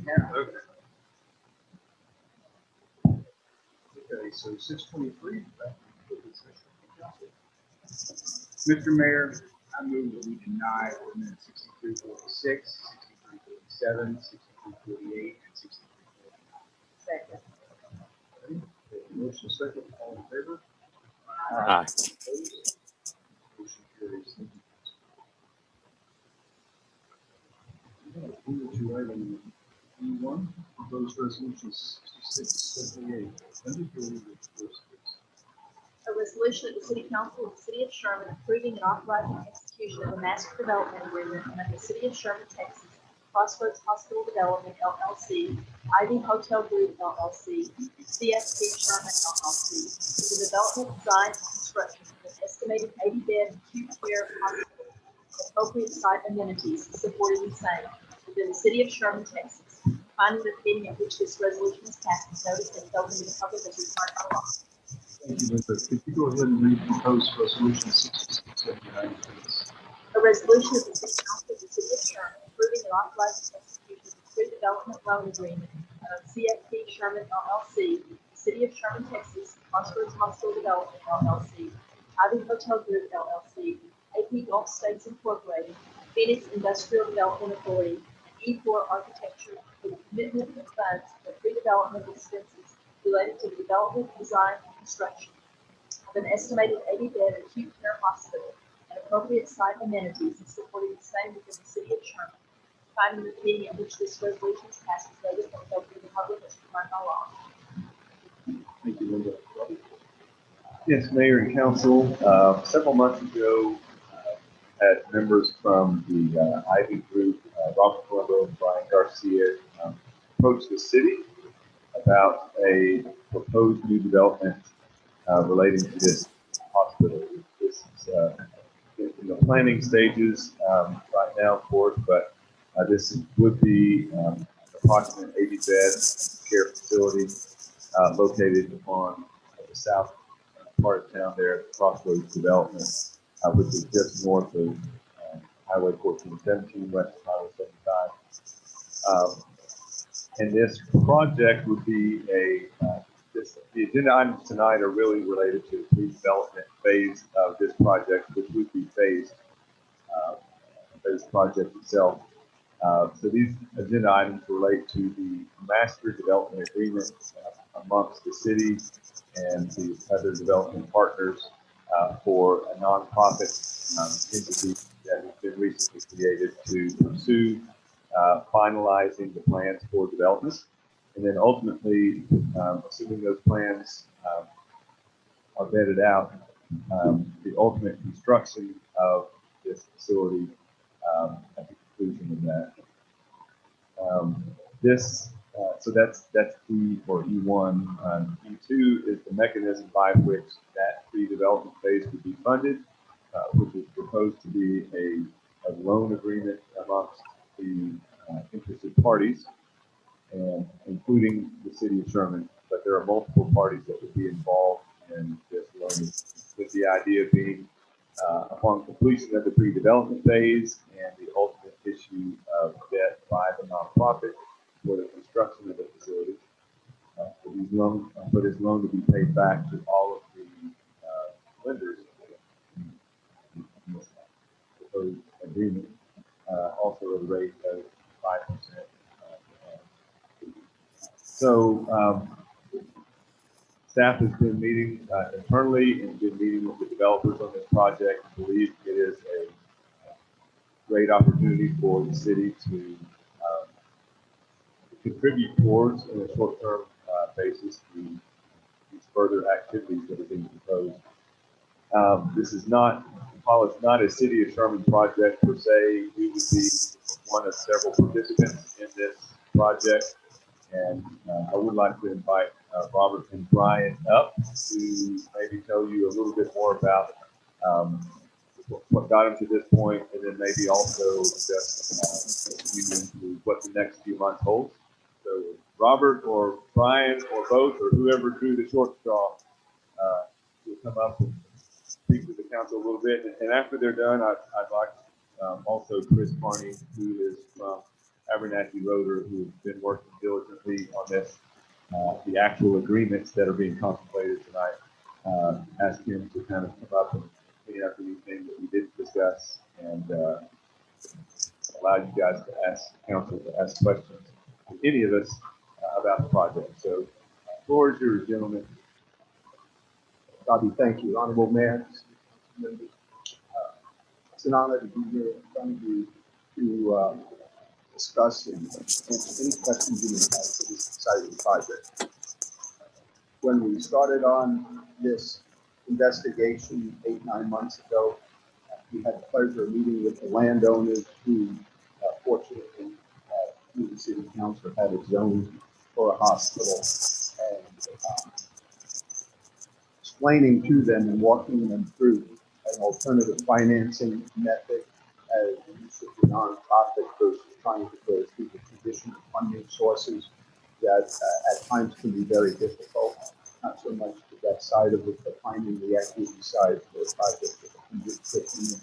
Okay. Okay, so 6:23. Mr. Mayor, I move that we deny ordinance 6346, 6347, 6348, and 6349. Second. Motion second, all in favor? Aye. Opposed? Motion carries. Move to item E1, proposed resolution 6678. Linda, you'll read it first, please. A resolution of the City Council of the City of Sherman approving and authorizing execution of a master development agreement among the City of Sherman, Texas, Crossroads Hospital Development LLC, Ivy Hotel Group LLC, CFP Sherman LLC, for the development, design, and construction of an estimated 80-bed acute care hospital with appropriate site amenities supporting the same within the City of Sherman, Texas. Finding the opinion in which this resolution is passed is noticed and open to the public as required by law. Thank you, Linda. Could you go ahead and read proposed resolution 6679, please? A resolution of the City Council of the City of Sherman approving and authorizing execution of the pre-development loan agreement of CFP Sherman LLC, the City of Sherman, Texas, Crossroads Hospital Development LLC, Ivy Hotel Group LLC, AP Gulf States Incorporated, Phoenix Industrial Development Authority, and E4 Architecture for the commitment of funds for pre-development expenses related to the development, design, and construction of an estimated 80-bed acute care hospital and appropriate site amenities and supporting the same within the City of Sherman. Finding the opinion in which this resolution is passed is noticed and open to the public as required by law. Thank you, Linda. Robert? Yes, Mayor and Council, several months ago, had members from the Ivy Group, Robert Colombo and Brian Garcia, approached the city about a proposed new development relating to this hospital. This is in the planning stages right now, of course, but this would be approximately 80-bed care facility located on the south part of town there, Crossroads Development, which is just north of Highway 1417, west of Highway 75. And this project would be the agenda items tonight are really related to the pre-development phase of this project, which would be phased project itself. So these agenda items relate to the master development agreement amongst the city and the other development partners for a nonprofit entity that has been recently created to pursue finalizing the plans for development. And then ultimately, assuming those plans are vetted out, the ultimate construction of this facility at the conclusion of that. So that's E or E1. E2 is the mechanism by which that pre-development phase would be funded, which is proposed to be a loan agreement amongst the interested parties, and including the City of Sherman. But there are multiple parties that would be involved in this loan, with the idea being upon completion of the pre-development phase and the ultimate issue of debt by the nonprofit for the construction of the facility, for this loan to be paid back to all of the lenders in this proposed agreement, also at a rate of 5%. So staff has been meeting internally and been meeting with the developers on this project. I believe it is a great opportunity for the city to contribute towards in a short-term basis these further activities that are being proposed. This is not, while it's not a City of Sherman project per se, we would be one of several participants in this project. And I would like to invite Robert and Brian up to maybe tell you a little bit more about what got them to this point, and then maybe also just into what the next few months holds. So Robert or Brian or both, or whoever drew the short straw, will come up and speak to the council a little bit. And after they're done, I'd like also Chris Carney, who is from Abernathy Roeder, who's been working diligently on this. The actual agreements that are being contemplated tonight, ask him to kind of come up and clean up anything that we didn't discuss and allow you guys to ask council to ask questions to any of us about the project. So, floor is yours, gentlemen. Bobby, thank you. Honorable Mayor, members. It's an honor to be here in front of you to discuss and answer any questions you may have for this exciting project. When we started on this investigation 8-9 months ago, we had the pleasure of meeting with the landowners who fortunately, through the city council, had a zone for a hospital. And explaining to them and walking them through an alternative financing method as the use of the nonprofit versus trying to go through the traditional funding sources that at times can be very difficult. Not so much the debt side of it, but finding the equity side for a project of $150 million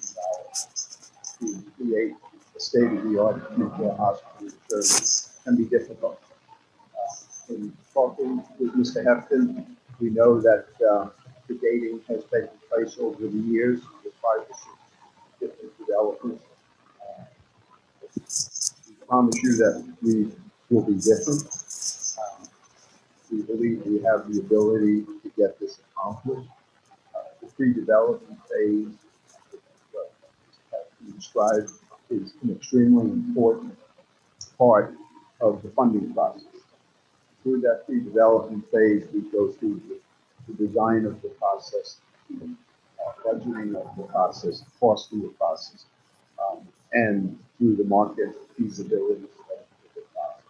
to create a state-of-the-art nuclear hospital in Sherman can be difficult. In talking with Mr. Hefton, we know that the dating has taken place over the years with 5 to 6 different developments. We promise you that we will be different. We believe we have the ability to get this accomplished. The pre-development phase, what you described, is an extremely important part of the funding process. Through that pre-development phase, we go through the design of the process, budgeting of the process, cost of the process, and through the market feasibility of the process.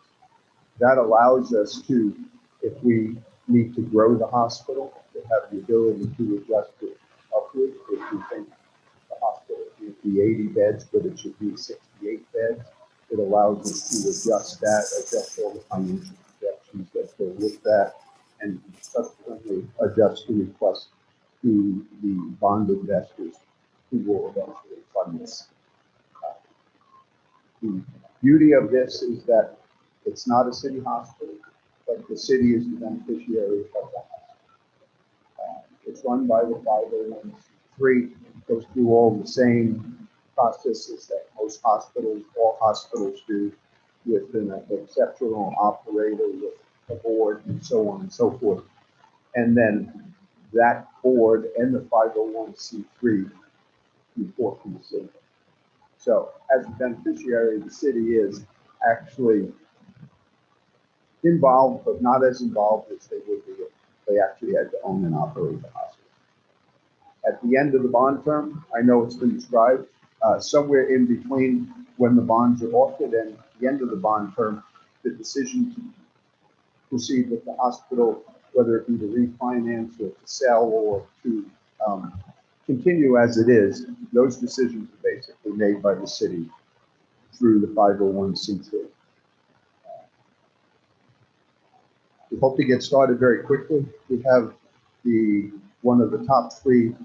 That allows us to, if we need to grow the hospital, to have the ability to adjust it upward. If we think the hospital should be 80 beds, but it should be 68 beds, it allows us to adjust that, adjust all the financial projections that go with that, and subsequently adjust the request to the bond investors who will eventually fund this. The beauty of this is that it's not a city hospital, but the city is the beneficiary of the hospital. It's run by the 501c3, goes through all the same processes that most hospitals, all hospitals do, with an exceptional operator, with a board, and so on and so forth. And then that board and the 501c3 report from the city. So as a beneficiary, the city is actually involved, but not as involved as they would be if they actually had to own and operate the hospital. At the end of the bond term, I know it's been described, somewhere in between when the bonds are offered and the end of the bond term, the decision to proceed with the hospital, whether it be to refinance or to sell or to continue as it is, those decisions are basically made by the city through the 501c3. We hope to get started very quickly. We have one of the top 3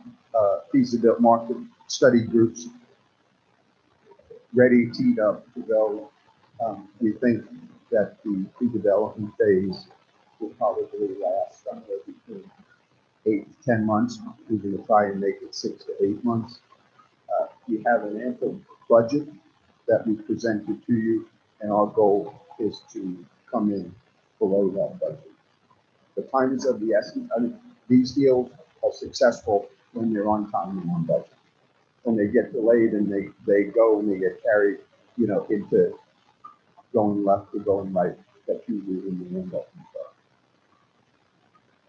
feasibility market study groups ready, teed up to go. We think that the pre-development phase will probably last somewhere between 8 to 10 months. We're going to try and make it 6 to 8 months. We have an ample budget that we presented to you, and our goal is to come in below that budget. The time is of the essence. I mean, these deals are successful when they're on time and on budget. When they get delayed and they go and they get carried, into going left or going right, that's usually when the end up.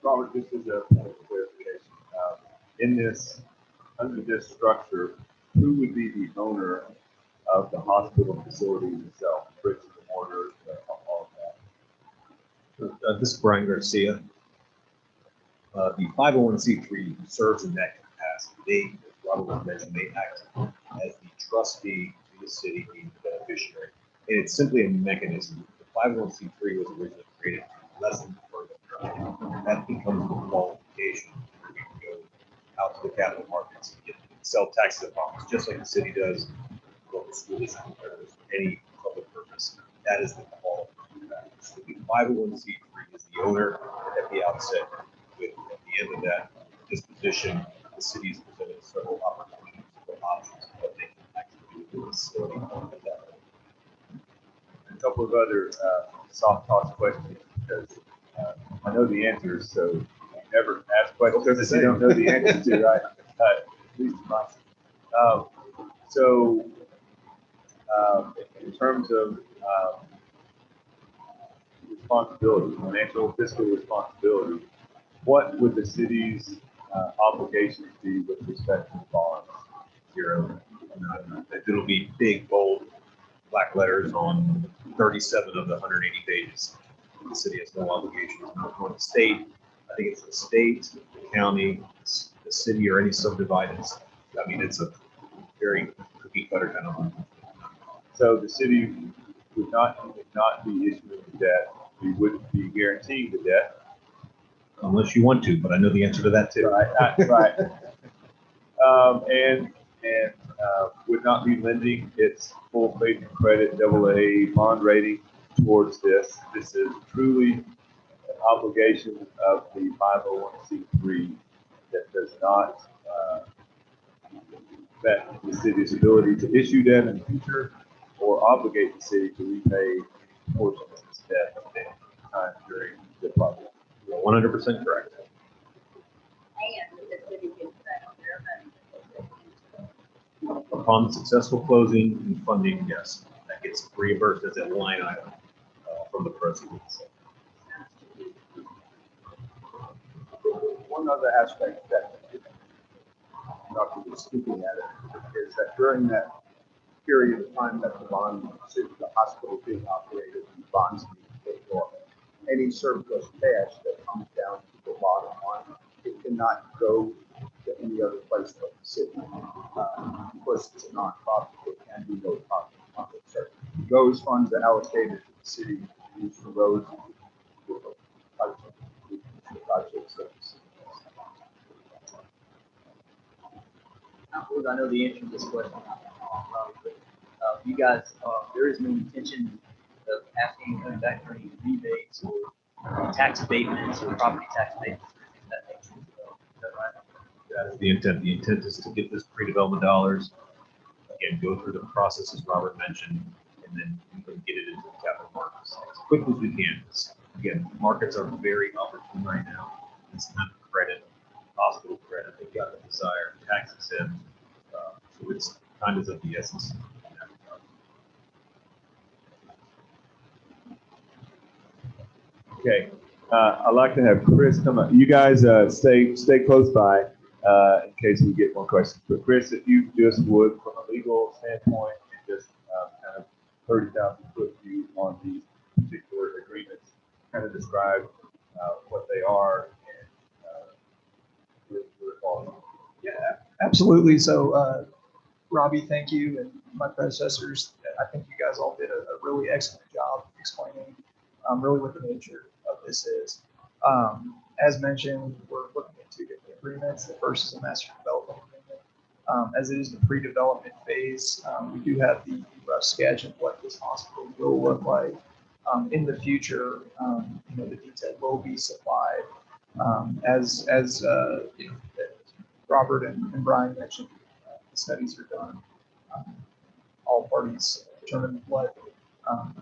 Robert, just as a point of clarification, under this structure, who would be the owner of the hospital facilities itself, bricks and mortar, all of that? This is Brian Garcia. The 501c3 serves in that capacity. They, as Robert mentioned, they act as the trustee to the city being the beneficiary. And it's simply a mechanism. The 501c3 was originally created to lessen the burden. That becomes the qualification where we can go out to the capital markets and get sell tax deposits, just like the city does, local school district, or any public purpose that is the quality. So the 501c3 is the owner at the outset. With at the end of that disposition, the city is presented several opportunities or options of what they can actually do with the facility at that point. A couple of other soft toss questions because I know the answers, so you never ask questions that you don't know the answer to, right? At least mine. So, in terms of responsibility, financial fiscal responsibility, what would the city's obligations be with respect to bonds? 0. It'll be big, bold, black letters on 37 of the 180 pages. The city has no obligations. On the state, I think it's the state, the county, the city, or any subdivided. I mean, it's a very cookie cutter kind of. So the city would not be issuing the debt. We wouldn't be guaranteeing the debt. Unless you want to, but I know the answer to that too. Right. And would not be lending its full faith and credit AA bond rating towards this. This is truly an obligation of the 501c3 that does not affect the city's ability to issue debt in the future or obligate the city to repay a portion of its debt at any time during the project. 100% correct. And the city gets that on their money. Upon successful closing and funding, yes, that gets reimbursed as a line item from the proceeds. One other aspect that, Dr. was speaking at it, is that during that period of time that the hospital is being operated and the bonds being paid off, any surplus cash that comes down to the bottom line, it cannot go to any other place but the city. Of course, it's a nonprofit, it can be no profit. So those funds are allocated to the city to use for roads, for project services. I know the answer to this question. You guys, there is no intention of asking coming back for any rebates or tax abatements or property tax abatements or anything of that nature. Is that right? That is the intent. The intent is to get this pre-development dollars, again, go through the process as Robert mentioned, and then we can get it into the capital markets as quickly as we can. Again, markets are very opportune right now. It's not credit, hospital credit. They've got the desire, tax exempt. So it's time is of the essence. Okay, I'd like to have Chris come up. You guys stay close by in case we get more questions. But Chris, if you just would, from a legal standpoint, and just kind of 30,000 foot view on these particular agreements, kind of describe what they are and your thoughts. Yeah, absolutely. So, Robbie, thank you, and my predecessors. I think you guys all did a really excellent job explaining really what the nature of this is. As mentioned, we're looking at two different agreements. The first is a master development agreement. As it is the pre-development phase, we do have the rough sketch of what this hospital will look like. In the future, the detail will be supplied. As Robert and Brian mentioned, the studies are done. All parties determine what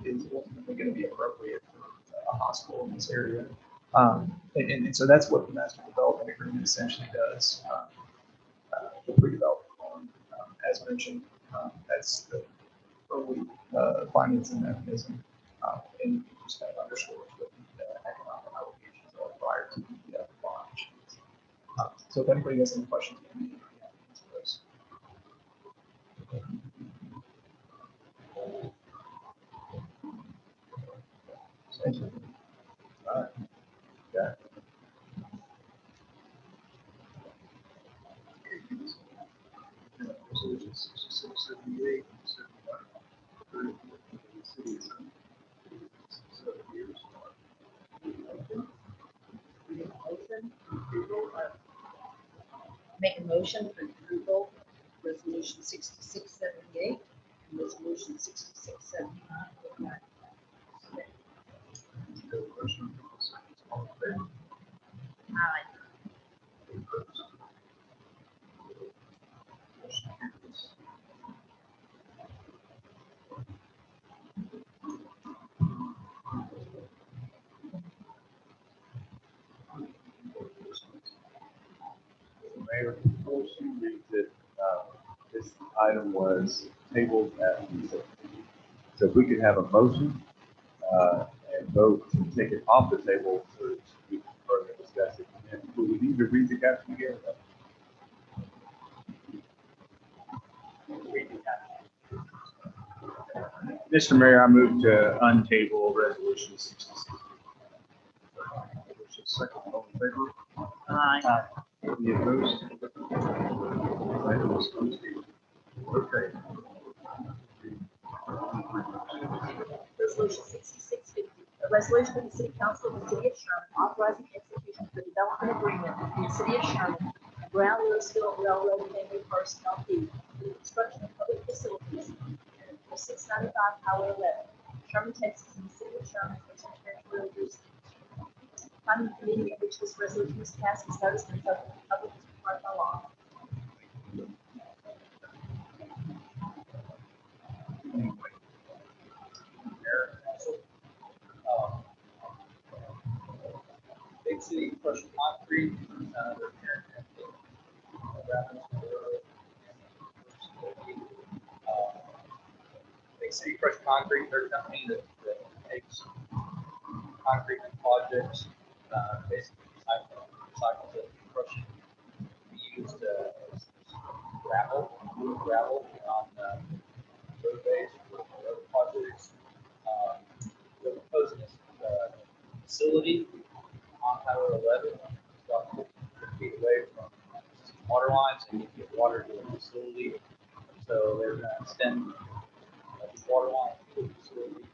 is ultimately going to be appropriate for a hospital in this area. And so that's what the master development agreement essentially does. The pre-development loan, as mentioned, that's the early financing mechanism. And just kind of underscores what the economic obligations are prior to the bond issuance. So if anybody has any questions, maybe you can answer those. Thank you. All right. Yeah. Resolution 6678, 75, 30, the city is on 7 years. Make a motion for approval, resolution 6678 and resolution 6679. Mayor, before she reads it, this item was tabled at the, so if we could have a motion, and vote to take it off the table so that we can further discuss it. And do we need to read the caption again? Mr. Mayor, I move to untable resolution 66. Second, all in favor? Aye. Any opposed? Item is untabled. Okay. Resolution 6650, a resolution of the City Council of the City of Sherman authorizing execution of the development agreement between the City of Sherman and Brown Lewisville Railroad Family First LP for the construction of public facilities for 695 Highway 11, Sherman, Texas, and the City of Sherman, for territorial jurisdiction. Finding the meeting at which this resolution was passed is noticed and open to the public as required by law. Big City Crushed Concrete, Big City Crushed Concrete, they're a company that takes concrete projects, basically recycles it, crushing. We used as gravel, gravel on roadways for other projects. We're proposing this facility on Highway 11, about 50 feet away from water lines, and you can get water to the facility. So they're going to extend the water line to the facility.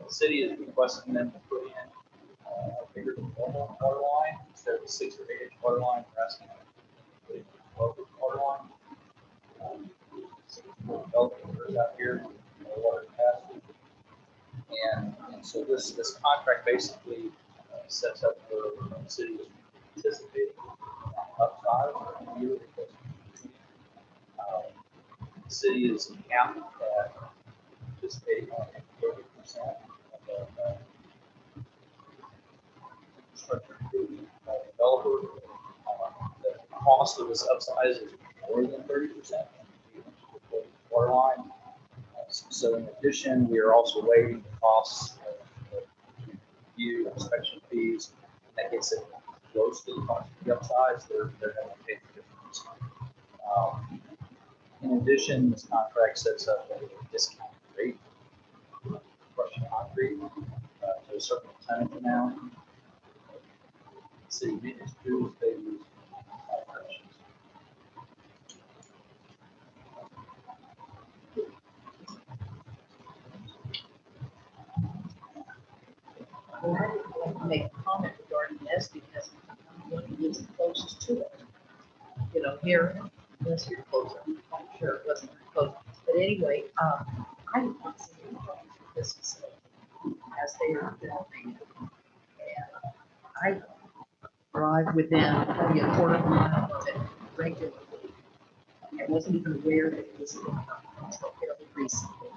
The city is requesting them to put in a bigger than normal water line instead of a 6 or 8 inch water line. We're asking them to put in a 12 inch water line. Developers out here, water capacity. And so this contract basically sets up for the city is anticipating upside for year. The city is capped at participating on 30% of the infrastructure developer. The cost of this upsize is more than 30%. Water line. So in addition, we are also waiving the costs of review inspection fees. That gets it close to the cost of the upsize. They're going to pay the difference. In addition, this contract sets up a discount rate for crushing concrete to a certain percentage amount. The city maintenance crews, they use operations. Well, I would like to make a comment regarding this because I'm one who lives closest to it. You know, here, unless you're closer, I'm sure it wasn't close. But anyway, I did not see any problems with this facility as they are developing it. And I drive within probably a quarter mile of it regularly. I wasn't even aware that it was until fairly recently.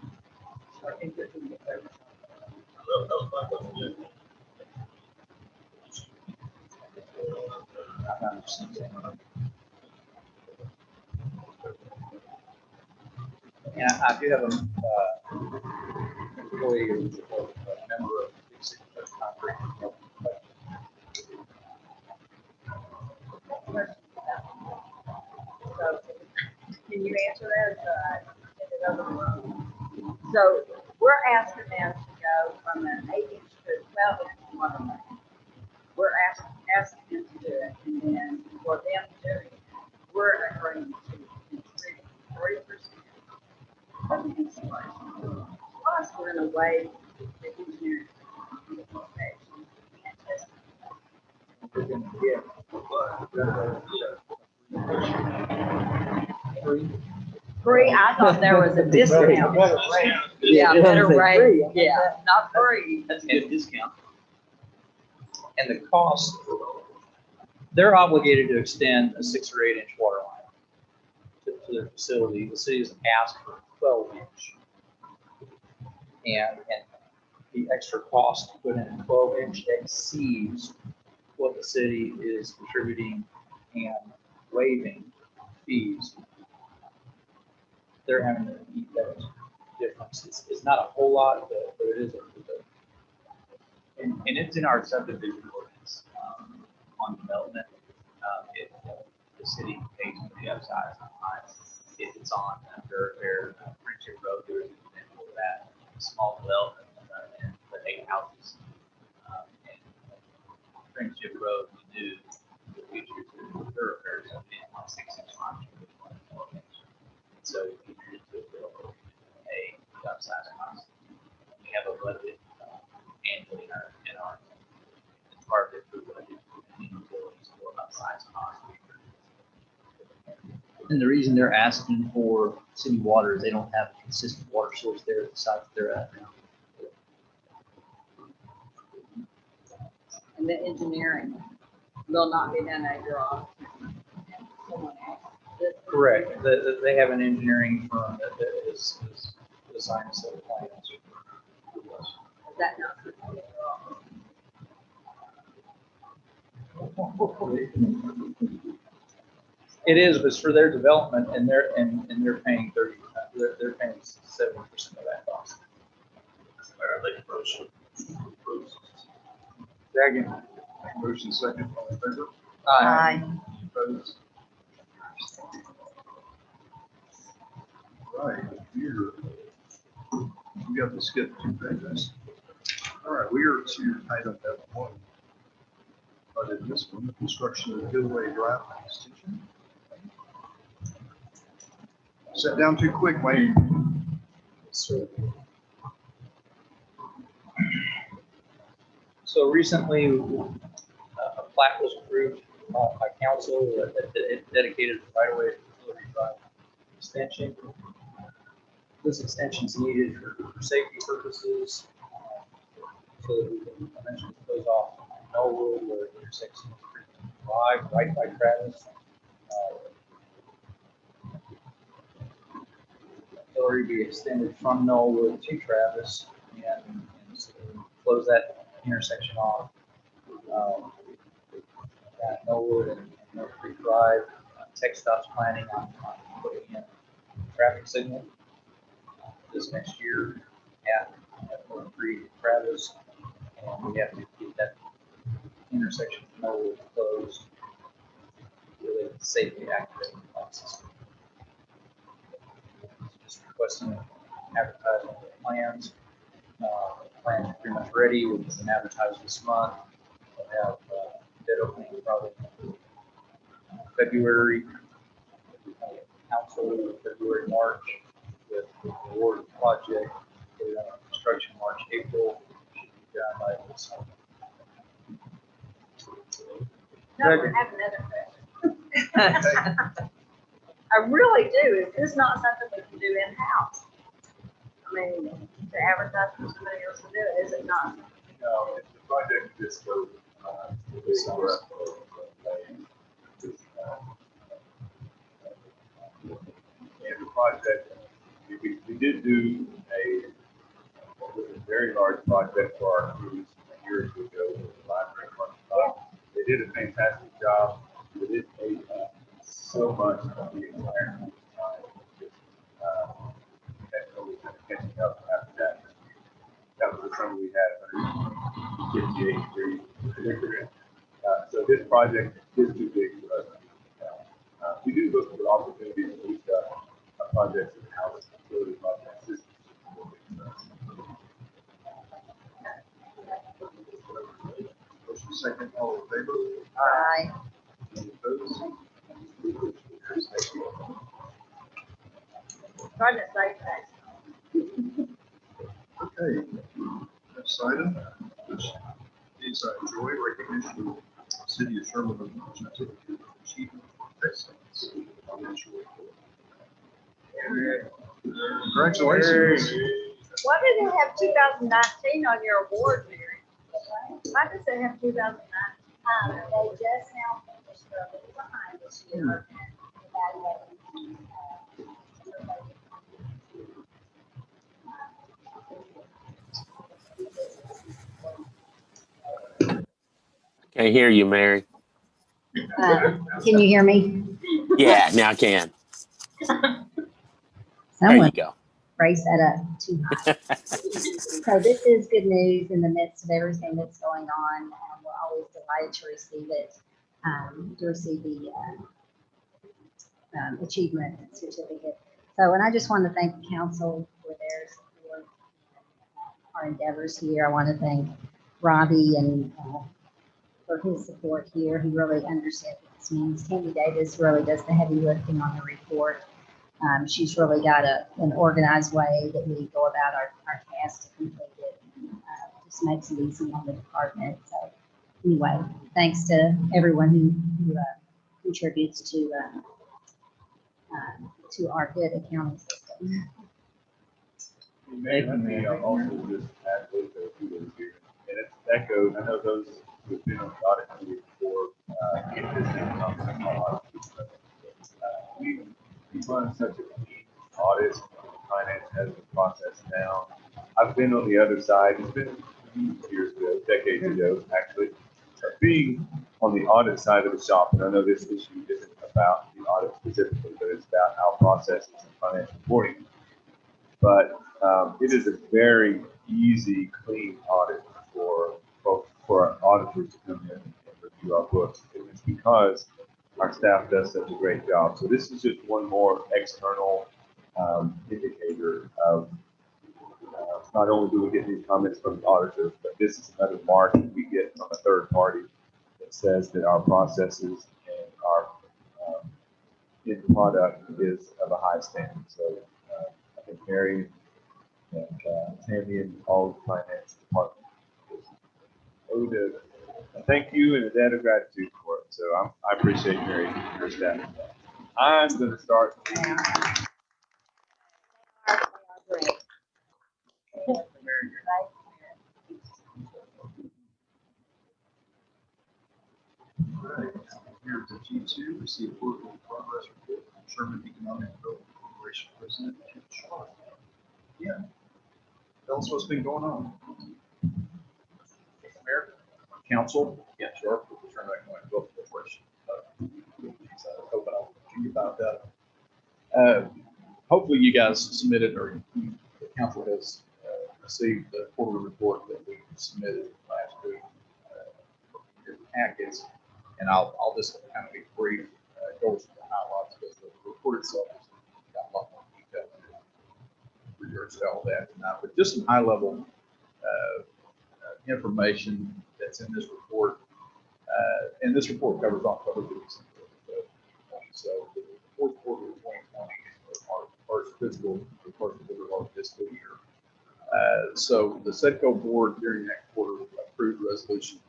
So I think they're doing a better job. And I do have a employee or a member of Big City Crushed Concrete. So, can you answer that? So, we're asking them to go from an 8-inch to a 12-inch water line. We're asking them to do it, and then for them doing it, we're agreeing to contribute 30% of the installation. Plus, we're gonna waive the engineering. We're going to get Free, I thought there was a discount. Yeah, better rate, yeah, not free. That's a good discount. And the cost, they're obligated to extend a 6 or 8 inch water line to their facility. The city has asked for 12 inch. And the extra cost to put in a 12 inch exceeds what the city is contributing. And waiving fees, they're having to eat that difference. It's not a whole lot, but it is And it's in our subdivision ordinance, on development. The city pays for the upsize lines if it's on their Friendship Road. There's an example of that, small development, and the 8 houses. And Friendship Road, we do the features of thoroughfares of it on 6-inch lines. So if you need to build a upsize cost, we have a budget annually in our it's part of the budget utilities for upsize cost. And the reason they're asking for city water is they don't have a consistent water source there at the site that they're at now. And the engineering will not be done at your office. Someone else. correct. They have an engineering firm that is designed a set of plans. Is that not? It is, but it's for their development and they're paying 30, they're paying 70% of that cost. Second. Motion second, all in favor? Aye. Opposed? All right, here, we got to skip 2 pages. All right, we are to item F1. But in this one, the construction of Hillway Drive extension. Sat down too quick, Wayne. So recently, a plat was approved by council that dedicated right away to Hillary Drive extension. This extension is needed for safety purposes, so that we can eventually close off Knollwood where it intersects Drive right by Travis. Hillary be extended from Knollwood to Travis and so close that intersection off. At Knollwood and North Creek Drive, Tech Stop's planning on putting in a traffic signal this next year at North Creek Travis, and we have to keep that intersection of Knollwood closed really safely activate the system. Just requesting advertising plans. Plans are pretty much ready. We've been advertised this month. We'll have bid opening probably February. Council February, March with the award of the project. Get it under construction March, April. Should be done by this summer. No, I have another question. I really do. Is this not something we can do in-house? I mean, to advertise for somebody else to do it, is it not? No, it's the project this goes, and the project, we did do a very large project for our crews a year or two ago with the library parking lot. They did a fantastic job, but it ate up so much of the entire time. That was kind of catching up after that. That was the summer we had 158 degrees. So this project is too big for us. We do look for opportunities to do projects in house, building project systems. Motion second, all in favor? Aye. Any opposed? Thank you. Trying to say that. Okay, next item, which is joy recognition of City of Sherman certificate of achievement for excellence in financial report. Congratulations. Why did it have 2019 on your award, Mary? Why does it have 2019? They just now finished their behind this year. Evaluating. Can't hear you, Mary. Can you hear me? Yeah, now I can. There you Someone go. raised that up too high. So this is good news in the midst of everything that's going on. We're always delighted to receive it, to receive the achievement certificate. So, and I just want to thank the council for their support, our endeavors here. I want to thank Robbie and for his support here. He really understands what this means. Tammy Davis really does the heavy lifting on the report. She's really got an organized way that we go about our tasks to complete it. Just makes it easy on the department. So anyway, thanks to everyone who contributes to our good accounting system. Let me also just add a little bit of kudos here. And it's echoed, I know those who've been on the audit committee before, get this in on our we run such a clean audit, finance has the process now. I've been on the other side, it's been years ago, decades ago, actually. Being on the audit side of the shop, and I know this issue isn't about the audit specifically, but it's about our processes and financial reporting. But it is a very easy, clean audit for our auditors to come in and review our books. And it's because our staff does such a great job. So this is just one more external indicator of not only do we get these comments from the auditors, but this is another mark that we get from a third party that says that our processes and our end product is of a high standard. So I think Mary and Tammy and all the finance department is owed a thank you and a debt of gratitude for it. So I appreciate Mary and your staff. I'm going to start. Here's the G2, receive approval of progress report from Sherman Economic Development Corporation President Ken Shaw. Yeah. Tell us what's been going on. Mayor, Council, yeah, sure. Sherman Economic Development Corporation. Hoping I'll tell you about that. Hopefully you guys submitted, or the council has received the quarterly report that we submitted last week in the packets. And I'll just kind of be brief, go over some of the highlights, because the report itself has got a lot more detail to research all that tonight. But just some high level information that's in this report. And this report covers October through December. So the fourth quarter of 2020 is our first fiscal year. So the SEDCO board during that quarter approved resolution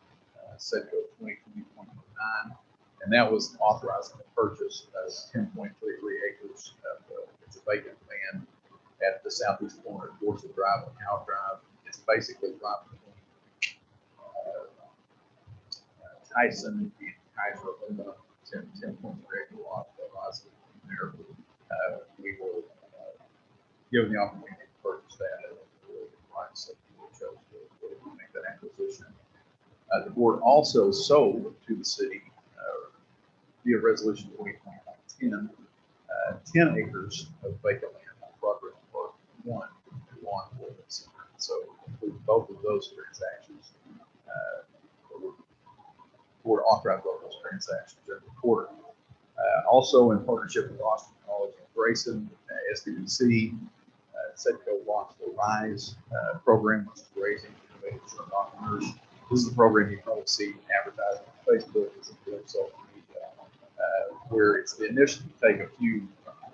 SEDCO 2020-2029, and that was authorizing the purchase of 10.33 acres of it's a vacant land at the southeast corner of Dorset Drive and Howard Drive. It's basically right between Tyson and Kaiser Aluminum, 10.3 acre lot that lies there. We will given the opportunity to purchase that at a really good price, so we chose to make that acquisition. The board also sold to the city via resolution 2020-10, 10 acres of vacant land on Progress Park 1 to law enforcement center. So include both of those transactions. The board authorized both those transactions during the quarter. Also in partnership with Austin College and Grayson, SBDC, SEDCO launched the RISE program, which is raising innovative young entrepreneurs. This is a program you probably see advertised on Facebook and some other social media, where it's the initiative to take a few,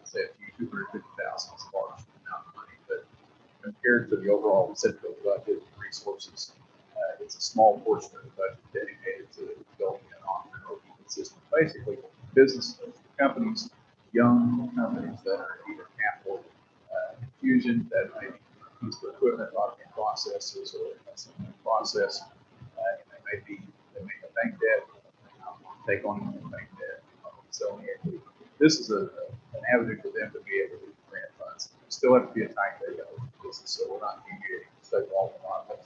say a few 250,000 is a large amount of money, but compared to the overall SEDCO budget and resources, it's a small portion of the budget dedicated to building an entrepreneurial ecosystem. Basically, business companies, young companies that are either capital infusion, that may be piece of equipment, automated processes, or some process. And they make a bank debt, take on a bank debt, selling equity. This is an avenue for them to be able to grant funds. You still have to be a type A business, so we're not deviating state law from our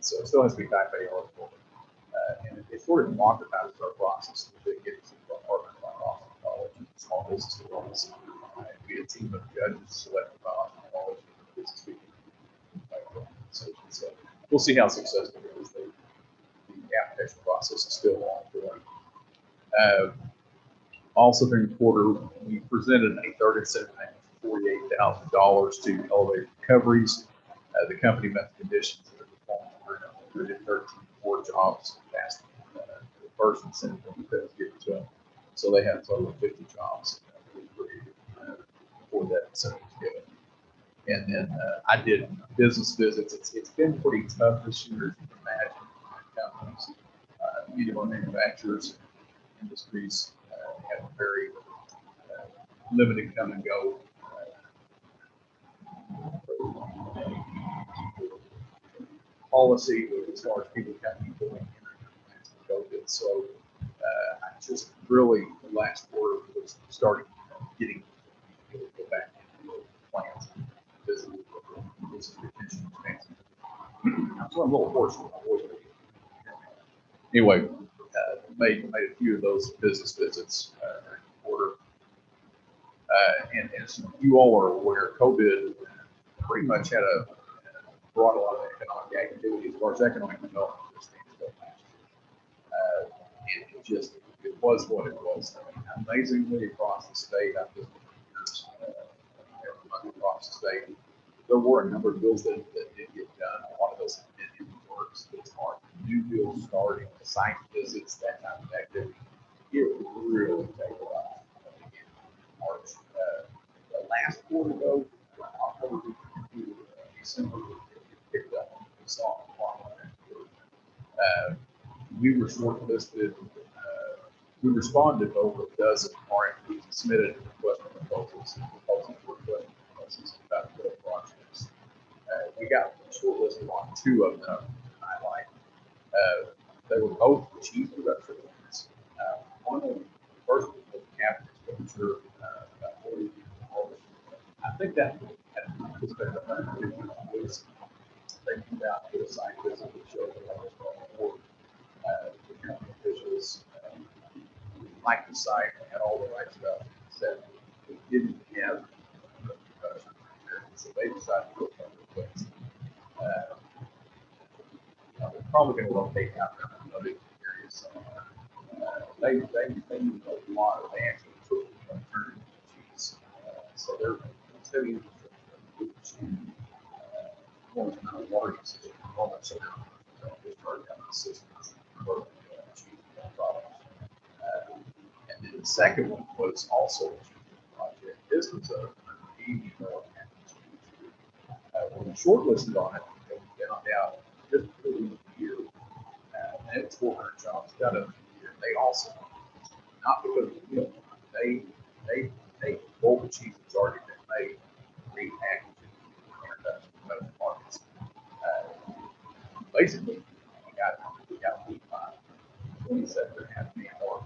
so it still has to be type A eligible. And it sort of democratizes our process to get to the department like Austin College. small business laws. Be a team of judges selected by all business people. So we'll see how successful it is. The application process is still ongoing. Also during the quarter, we presented a third incentive payment for $48,000 to Elevate Recoveries. The company met the conditions that are performed 113 more jobs past the first incentive payment that was given to them. So they had a total of 50 jobs for that incentive was given. And then I did business visits. It's been pretty tough this year, as you can imagine. Companies, medium manufacturers, industries have a very limited come and go policy as far as people coming and going in COVID. So I just really the last quarter was starting getting people to go back into plants, visit business retention expansion. So I'm a little fortunate. Anyway, made a few of those business visits during the quarter. And as you all are aware, COVID pretty much brought a lot of economic activity as far as economic development. It was what it was. I mean, amazingly, across the state, I've just years across the state, there were a number of bills that did get done. A lot of those have been in the works. It's hard. New bills starting, site visits, that kind of activity. It would really take a while. March. The last quarter, though, October to December, it picked up. We saw a lot of that. We were shortlisted. We responded to over a dozen RFPs and submitted request for proposals about 12 projects. We got shortlisted on 2 of them. Highlight. They were both chief production ones. One of them, first was the capital expenditure, about $40 million. I think that was spent about 50 years. They came out to a site visit that showed the levels of board. The county officials liked the site, had all the right stuff, said we didn't have production there. So they decided to go from the place. They're probably going to locate out there in other areas somewhere. They use a lot of actually took alternative cheese. So they're studying more than a water usage, almost discharge out of the system for cheese products. And then the second one was also a cheese project. This was a $80 million cheese. When we shortlisted on it, we found out just for the year, and it's 400 jobs done in a year. They also, not because of the deal, they all the cheese that's already been made, repackaged introduction to other markets. Basically, we got 27.5 million more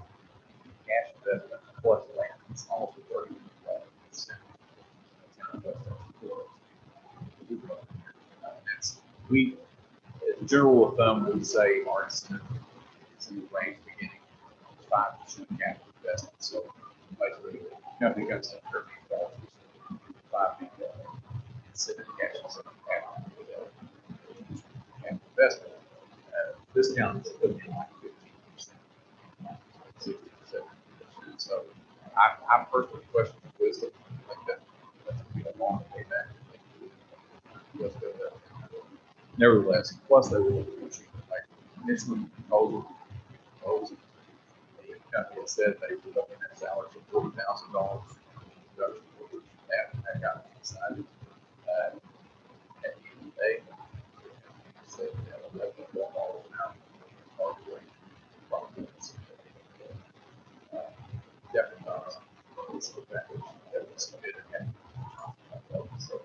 cash investment plus land. It's almost a 30%. We, as a general of thumb, would say our incentive is in the range beginning 5% capital investment. So basically, the company got some $30 million, $5 million incentive cash capital investment. Discount is putting in like 15%, 60%. So I personally question the wisdom. Like that's going to be a long payback. Let's go there. Nevertheless, plus they were looking at like initially proposal. The company had said they were looking at salaries of $40,000. That got decided. At the end of the day, said $11 million an hour. Definitely not. So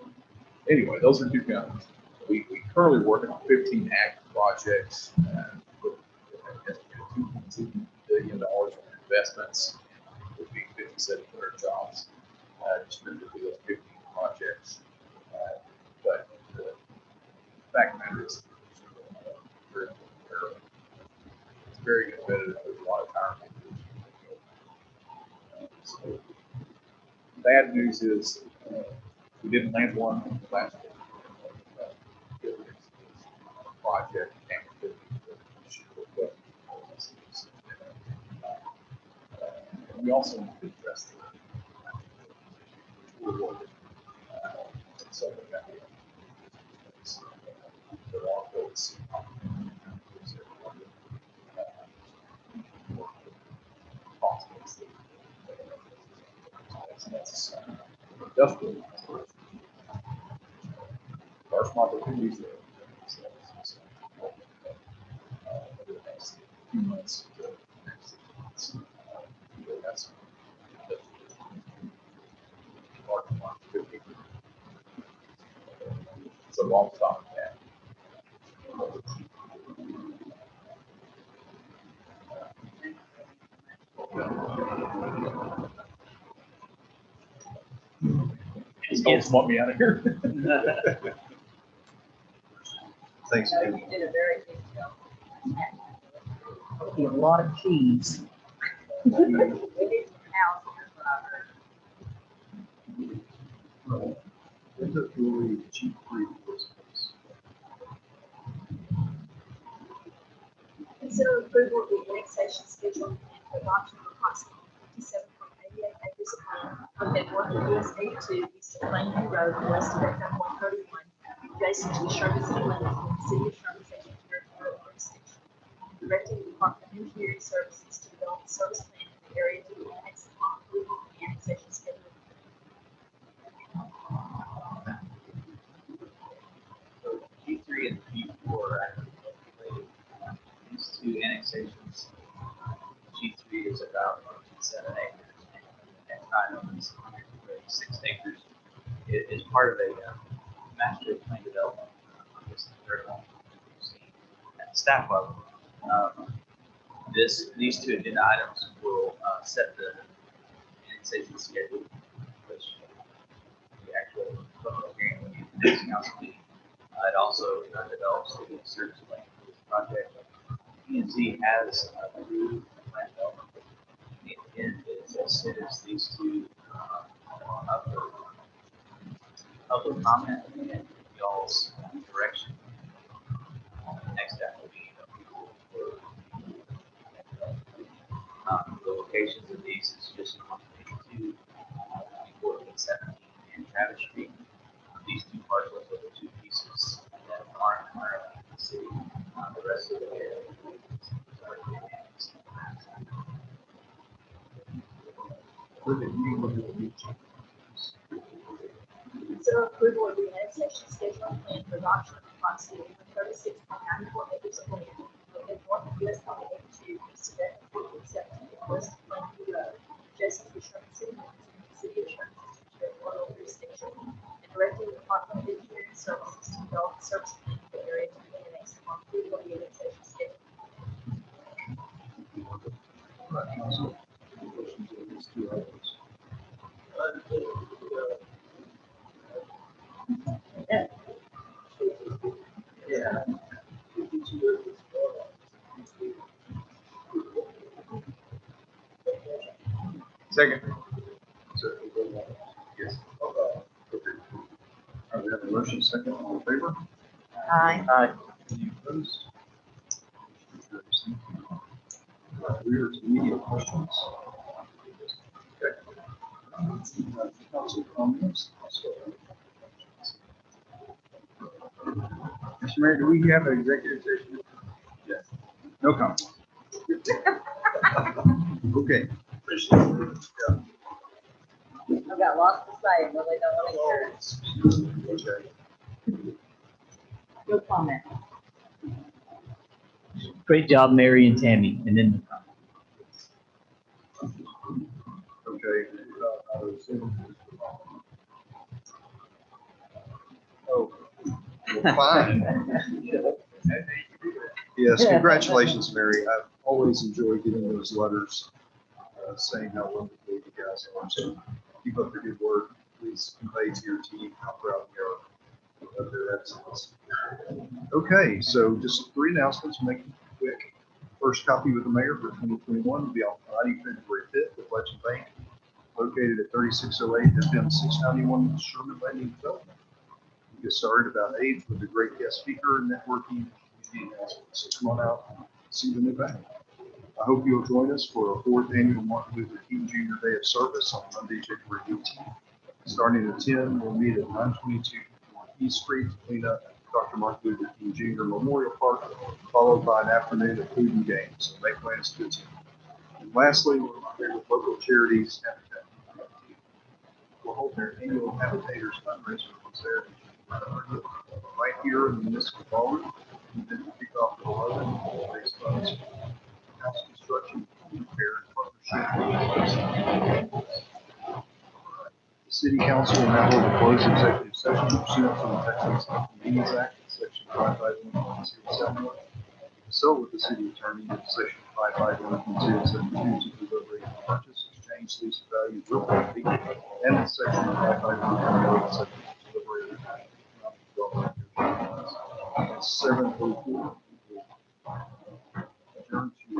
anyway, those are 2 companies. We currently working on 15 active projects with $2.2 billion in investments, would be 5,700 jobs distributed through those 15 projects. But the fact of the matter is, it's very competitive. There's a lot of power. So Bad news is, we didn't land one last year. Project. We also need to address the industrial. There are some opportunities there. Over the next few months, next 6 months, that's it's a long stop. Don't want me out of here. Thanks, No, Ken. you did a very good job. A lot of cheese. We need some house here, but I heard. Is it really cheap free for this place? Consider approval of the annexation schedule and adoption of approximately 57.88 acres of land located north of US 82, east of Plainview Road, and west of FM 131, adjacent to the Sherman city limits in the city of Sherman Station territorial jurisdiction. Directing the Department of Engineering Services to develop a service plan in the area to be annexed upon approval of the annexation schedule. So G3 and G4 are actually related. These two annexations, G3 is about 7 acres, and the next item is 136 acres. It is part of a master plan development. This is the third one we've seen at the staff level. These two agenda items will set the annexation schedule, which the actual public hearing will be the next council meeting. It also develops the service plan for this project. PNC has approved the plan development. The intent is as soon as these two public comment and y'all's direction, next step will be approval for the locations of these is just 152, 1417, and Travis Street. These two parcels are the two pieces that aren't currently in the city. The rest of the area is already annexed. Consider approval of the annexation schedule and plan for adoption of approximately 36.94 acres of land located north of US 82, east of FM 1417, west of Plainview Road, adjacent to the Sherman city limits in the city of Sherman territorial jurisdiction, and directing the Department of Engineering Services to develop a service plan for the area to be annexed upon approval of the annexation schedule. Right, council. Questions on these two items? Yeah. Second. Yes. Okay. We have a motion second, all in favor? Aye. Any opposed? We are to media questions. Okay. Council comments. Mr. Mayor, do we have an executive session? Yes. No comment. Okay. Yeah. I've got lots to say, really don't want to hear it. Okay. No comment. Great job, Mary and Tammy, and then Okay. Oh, well, fine. Yes, congratulations, Mary. I've always enjoyed getting those letters saying how wonderful you guys are. So keep up the good work. Please convey to your team how proud we are of their excellence. Okay, so just 3 announcements, make it quick. First copy with the mayor for 2021 will be on Friday, February 5th at Legend Bank. located at 3608 FM 691 Sherman Landing Development. We get started about 8 with a great guest speaker, networking, community announcements. So come on out and see the new bank. I hope you'll join us for our 4th annual Martin Luther King Jr. Day of Service on Monday, February 18th. Starting at 10, we'll meet at 922 East Street to clean up Dr. Martin Luther King Jr. Memorial Park, followed by an afternoon of food and games. So make plans to attend. And lastly, we're here with local charities. Habitat will hold their annual Habitators fundraiser on Saturday, right here in the municipal ballroom. And then we'll kick off at 11, raise funds for house construction, repair, and partnership. The city council will now hold a closed executive session pursuant to the Texas Convenience Act, section 551.071. Consult with the city attorney in section 551.072 to deliberate on purchase, exchange, lease, or value of real property, and in section 551.0 subject to deliberate on economic development. It's 7:04. Adjourn to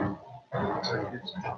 executive session.